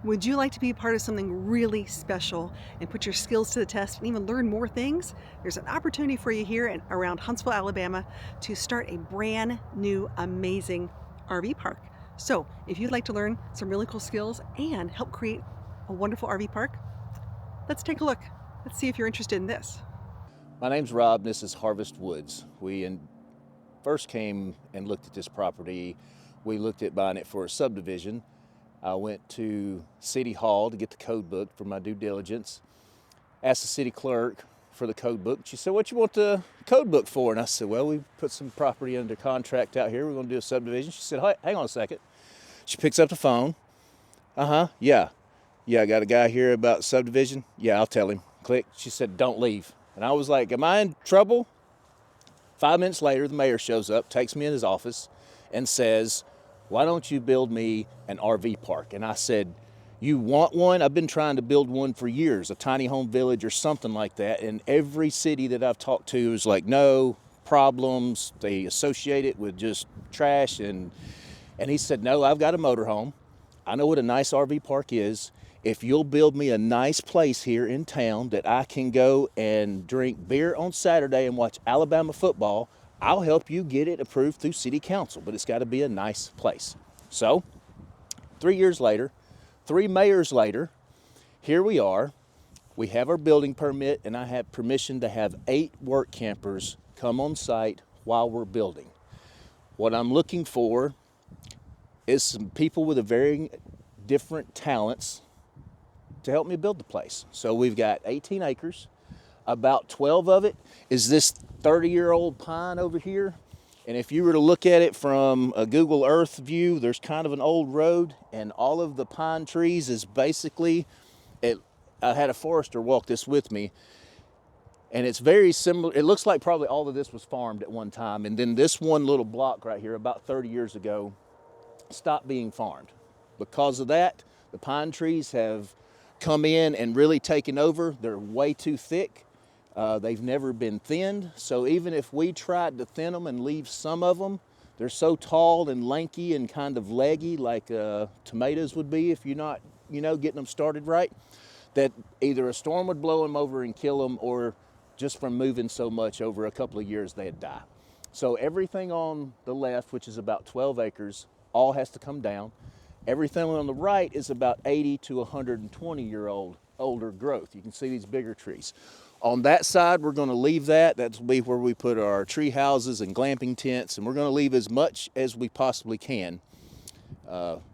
Would you like to be part of something really special and put your skills to the test and even learn more things? There's an opportunity for you here and around Huntsville, Alabama to start a brand new, amazing RV park. So, if you'd like to learn some really cool skills and help create a wonderful RV park, let's take a look. Let's see if you're interested in this. My name's Rob, and this is Harvest Woods. First came and looked at this property. We looked at buying it for a subdivision. I went to City Hall to get the code book for my due diligence. Asked the city clerk for the code book. She said, "What you want the code book for?" And I said, "Well, we put some property under contract out here. We're going to do a subdivision." She said, "Hang on a second." She picks up the phone. Yeah. I got a guy here about subdivision. Yeah, I'll tell him. Click. She said, "Don't leave." And I was like, "Am I in trouble?" 5 minutes later, the mayor shows up, takes me in his office, and says, "Why don't you build me an RV park?" And I said, "You want one? I've been trying to build one for years, a tiny home village or something like that." And every city that I've talked to is like, "No, problems." They associate it with just trash. And he said, "No, I've got a motorhome. I know what a nice RV park is. If you'll build me a nice place here in town that I can go and drink beer on Saturday and watch Alabama football, I'll help you get it approved through city council, but it's got to be a nice place." So 3 years later, 3 mayors later, here we are. We have our building permit, and I have permission to have 8 work campers come on site while we're building. What I'm looking for is some people with a very different talents to help me build the place. So we've got 18 acres. About 12 of it is this 30-year-old pine over here. And if you were to look at it from a Google Earth view, there's kind of an old road, and all of the pine trees is basically, I had a forester walk this with me, and it's very similar. It looks like probably all of this was farmed at one time, and then this one little block right here about 30 years ago stopped being farmed. Because of that, the pine trees have come in and really taken over. They're way too thick. They've never been thinned. So even if we tried to thin them and leave some of them, they're so tall and lanky and kind of leggy like tomatoes would be if you're not, getting them started right, that either a storm would blow them over and kill them, or just from moving so much over a couple of years, they'd die. So everything on the left, which is about 12 acres, all has to come down. Everything on the right is about 80 to 120-year-old older growth. You can see these bigger trees. On that side, we're going to leave that. That'll be where we put our tree houses and glamping tents, and we're going to leave as much as we possibly can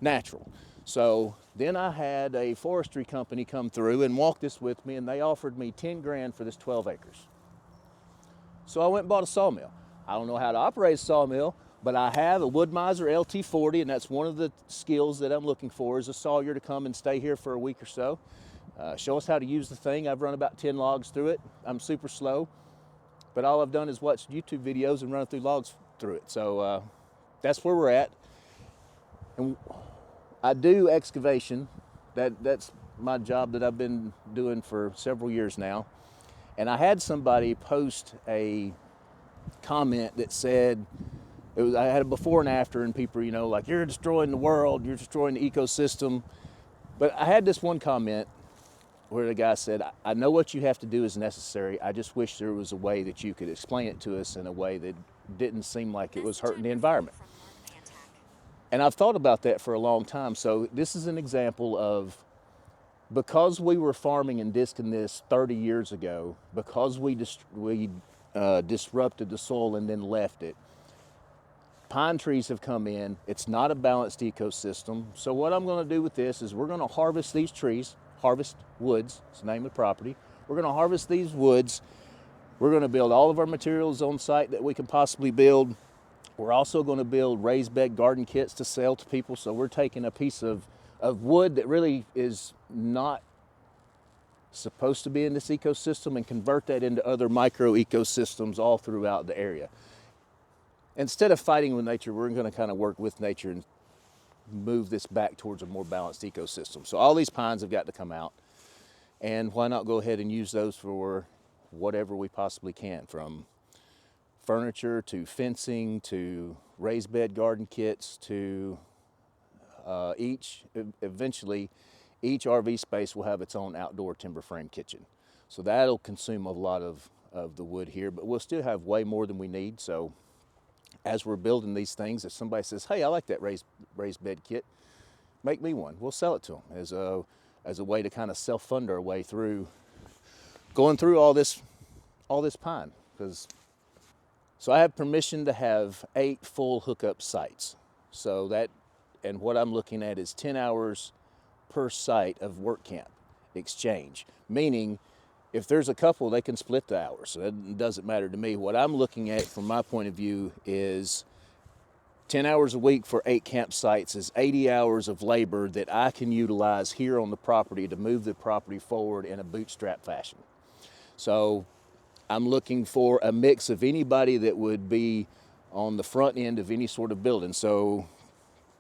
natural. So then I had a forestry company come through and walk this with me, and they offered me 10 grand for this 12 acres. So I went and bought a sawmill. I don't know how to operate a sawmill, but I have a Wood-Mizer LT40, and that's one of the skills that I'm looking for, is a sawyer to come and stay here for a week or so. Show us how to use the thing. I've run about 10 logs through it. I'm super slow, but all I've done is watch YouTube videos and run through logs through it. So that's where we're at. And I do excavation. That's my job that I've been doing for several years now. And I had somebody post a comment that said, I had a before and after, and people, like, "You're destroying the world, you're destroying the ecosystem." But I had this one comment where the guy said, "I know what you have to do is necessary. I just wish there was a way that you could explain it to us in a way that didn't seem like it was hurting the environment." And I've thought about that for a long time. So this is an example of, because we were farming and disking this 30 years ago, because we disrupted the soil and then left it, pine trees have come in. It's not a balanced ecosystem. So what I'm going to do with this is we're going to harvest these trees. Harvest Woods is the name of the property. We're going to harvest these woods. We're going to build all of our materials on site that we can possibly build. We're also going to build raised bed garden kits to sell to people. So we're taking a piece of wood that really is not supposed to be in this ecosystem and convert that into other micro ecosystems all throughout the area. Instead of fighting with nature, we're going to kind of work with nature and move this back towards a more balanced ecosystem. So all these pines have got to come out, and why not go ahead and use those for whatever we possibly can, from furniture to fencing to raised bed garden kits to eventually each RV space will have its own outdoor timber frame kitchen. So that'll consume a lot of the wood here, but we'll still have way more than we need. So as we're building these things, if somebody says, hey, I like that raised bed kit, make me one. We'll sell it to them as a way to kind of self-fund our way through going through all this pine. So I have permission to have 8 full hookup sites. So that, and what I'm looking at is 10 hours per site of work camp exchange, meaning if there's a couple, they can split the hours. So that doesn't matter to me. What I'm looking at from my point of view is 10 hours a week for 8 campsites is 80 hours of labor that I can utilize here on the property to move the property forward in a bootstrap fashion. So I'm looking for a mix of anybody that would be on the front end of any sort of building. So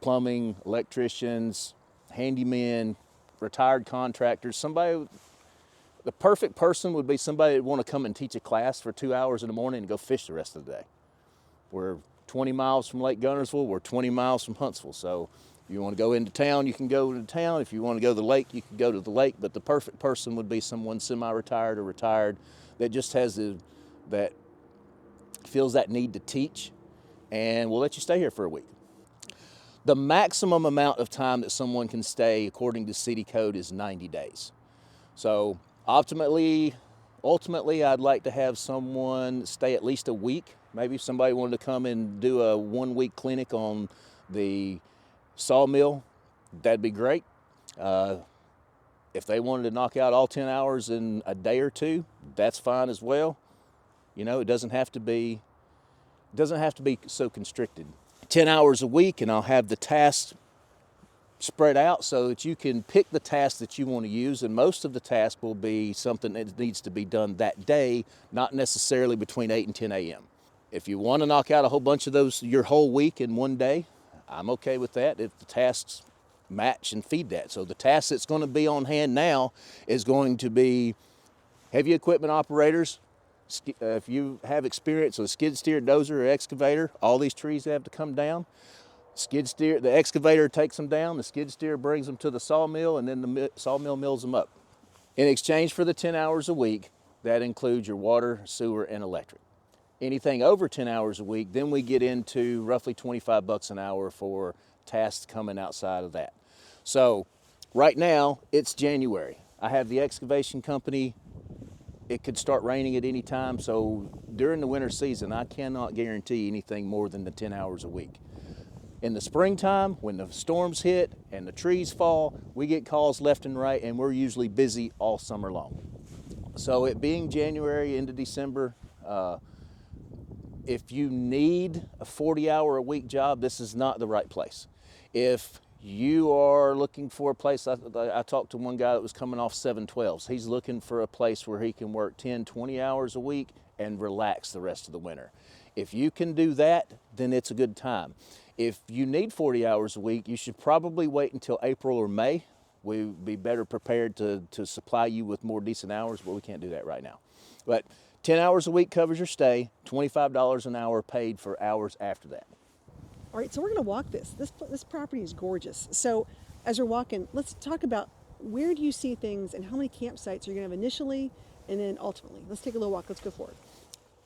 plumbing, electricians, handymen, retired contractors, somebody. The perfect person would be somebody that would want to come and teach a class for 2 hours in the morning and go fish the rest of the day. We're 20 miles from Lake Guntersville, we're 20 miles from Huntsville. So if you want to go into town, you can go to town. If you want to go to the lake, you can go to the lake. But the perfect person would be someone semi-retired or retired that just has that feels that need to teach, and we'll let you stay here for a week. The maximum amount of time that someone can stay according to city code is 90 days. So ultimately, I'd like to have someone stay at least a week. Maybe if somebody wanted to come and do a 1-week clinic on the sawmill, that'd be great. If they wanted to knock out all 10 hours in a day or two, that's fine as well. You know, it doesn't have to be so constricted. 10 hours a week, and I'll have the tasks spread out so that you can pick the task that you want to use, and most of the task will be something that needs to be done that day, not necessarily between 8 and 10 a.m. If you want to knock out a whole bunch of those your whole week in one day, I'm okay with that if the tasks match and feed that. So the task that's going to be on hand now is going to be heavy equipment operators. If you have experience with a skid steer, dozer, or excavator, all these trees have to come down. Skid steer, the excavator takes them down, the skid steer brings them to the sawmill, and then the sawmill mills them up. In exchange for the 10 hours a week, that includes your water, sewer, and electric. Anything over 10 hours a week, then we get into roughly $25 an hour for tasks coming outside of that. So right now, it's January. I have the excavation company. It could start raining at any time, so during the winter season, I cannot guarantee anything more than the 10 hours a week. In the springtime, when the storms hit and the trees fall, we get calls left and right, and we're usually busy all summer long. So it being January into December, if you need a 40-hour-a-week job, this is not the right place. If you are looking for a place, I talked to one guy that was coming off 712s. He's looking for a place where he can work 10, 20 hours a week and relax the rest of the winter. If you can do that, then it's a good time. If you need 40 hours a week, you should probably wait until April or May. We'd be better prepared to supply you with more decent hours, but we can't do that right now. But 10 hours a week covers your stay, $25 an hour paid for hours after that. All right, so we're going to walk this. This property is gorgeous. So as we're walking, let's talk about where do you see things and how many campsites are you going to have initially and then ultimately. Let's take a little walk. Let's go forward.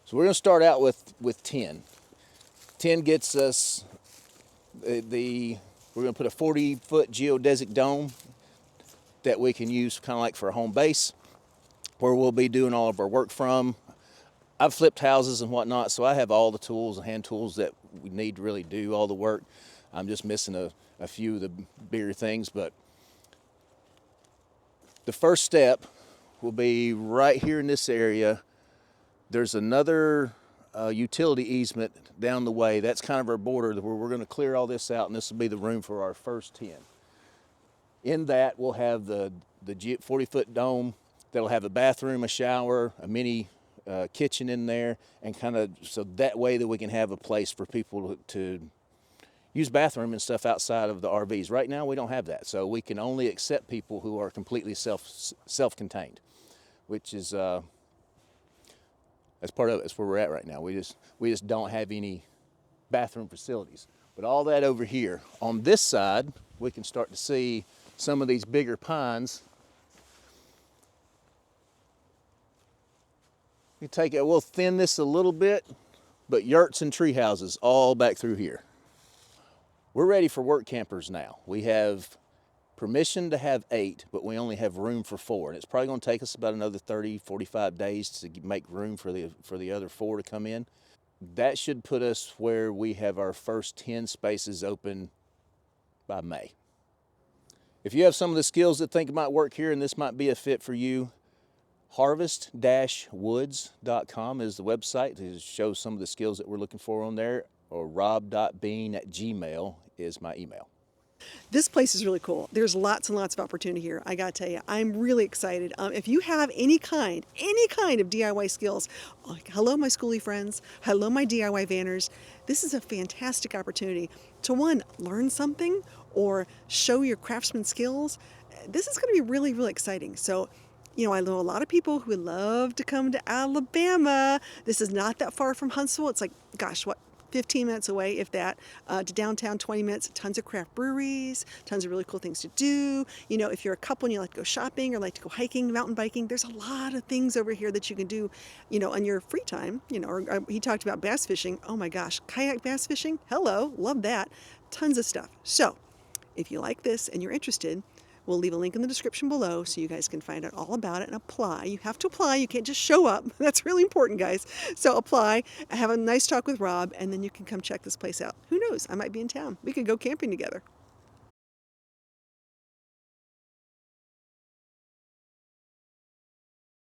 So we're going to start out with 10. 10 gets us we're going to put a 40-foot geodesic dome that we can use kind of like for a home base where we'll be doing all of our work from. I've flipped houses and whatnot, so I have all the tools and hand tools that we need to really do all the work. I'm just missing a few of the bigger things, but the first step will be right here in this area. There's another utility easement down the way. That's kind of our border where we're going to clear all this out, and this will be the room for our first 10. In that, we'll have the 40-foot dome that'll have a bathroom, a shower, a mini kitchen in there, and kind of so that way that we can have a place for people to use bathroom and stuff outside of the RVs. Right now, we don't have that, so we can only accept people who are completely self-contained, which is that's part of it. That's where we're at right now. We just don't have any bathroom facilities. But all that over here on this side, we can start to see some of these bigger pines. You take it, we'll thin this a little bit, but yurts and tree houses all back through here. We're ready for work campers now. We have permission to have 8, but we only have room for 4. And it's probably going to take us about another 30, 45 days to make room for the other 4 to come in. That should put us where we have our first 10 spaces open by May. If you have some of the skills that think it might work here and this might be a fit for you, harvest-woods.com is the website to show some of the skills that we're looking for on there, or rob.bean@gmail is my email. This place is really cool. There's lots and lots of opportunity here. I gotta tell you, I'm really excited. If you have any kind of DIY skills, like, hello my schoolie friends, hello my DIY vanners, this is a fantastic opportunity to, one, learn something or show your craftsman skills. This is gonna be really, really exciting. So, you know, I know a lot of people who love to come to Alabama. This is not that far from Huntsville. It's like, gosh, what, 15 minutes away, if that, to downtown, 20 minutes. Tons of craft breweries, tons of really cool things to do. You know, if you're a couple and you like to go shopping or like to go hiking, mountain biking, there's a lot of things over here that you can do, you know, on your free time. You know, or he talked about bass fishing. Oh my gosh, kayak bass fishing. Hello, love that. Tons of stuff. So if you like this and you're interested, we'll leave a link in the description below so you guys can find out all about it and apply. You have to apply. You can't just show up. That's really important, guys. So apply, have a nice talk with Rob, and then you can come check this place out. Who knows? I might be in town. We could go camping together.